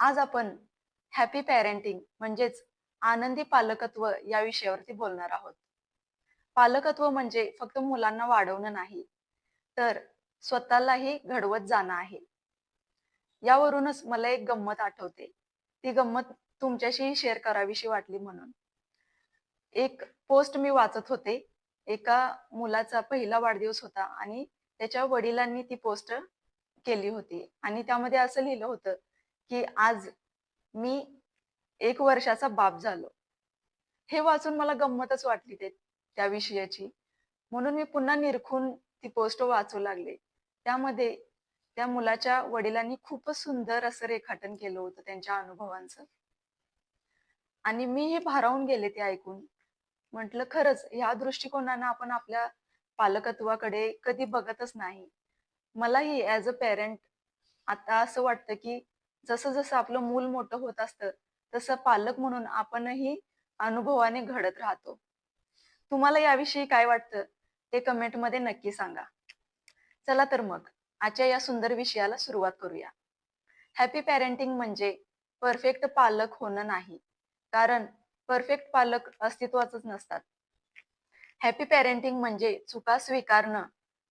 आज आपण happy parenting म्हणजेच आनंदी पालकत्व या विषयावरती बोलणार आहोत. पालकत्व म्हणजे फक्त मुलांना वाढवणं नाही, तर स्वतःलाही घडवत जाणं आहे. यावरूनच मला एक गंमत आठवते. ती गंमत तुमच्याशी शेअर करावीशी वाटली म्हणून. एक पोस्ट मी वाचत होते. एका मुलाचा पहिला वाढदिवस होता आणि त्याच्या वडिलांनी ती पोस्ट केली होती आणि त्यामध्ये असं लिहिलं होतं, की आज मी 1 वर्षाचा बाप झालो. हे वाचून मला गंमतच वाटली त्या विषयाची. म्हणून मी पुन्हा निरखून ती पोस्ट वाचू लागले. त्यामध्ये त्या मुलाच्या वडिलांनी खूपच सुंदर असं रेखाटन केलं होतं त्यांच्या अनुभवांचं. आणि मी हे भारावून गेले ते ऐकून. म्हटलं खरंच ह्या दृष्टिकोनानं आपण आपल्या पालकत्वाकडे कधी बघतच नाही. मलाही ॲज अ पॅरेंट आता असं वाटतं, की जसं-जसं आपलं मूल मोठं होत असतं, तसं पालक म्हणून आपणही अनुभवाने घडत राहतो. तुम्हाला याविषयी काय वाटतं? ते कमेंटमध्ये नक्की सांगा. चला तर मग आजच्या या सुंदर विषयाला सुरुवात करूया. हॅपी पॅरेंटिंग म्हणजे परफेक्ट पालक होणं नाही. कारण परफेक्ट पालक अस्तित्वातच नसतात. हॅपी पॅरेंटिंग म्हणजे चुका स्वीकारणं,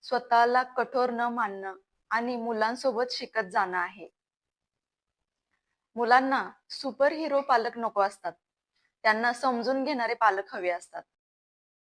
स्वतःला कठोर न मानणं आणि मुलांसोबत शिकत जाणं आहे. मुलांना सुपर हिरो पालक नको असतात. त्यांना समजून घेणारे पालक हवे असतात.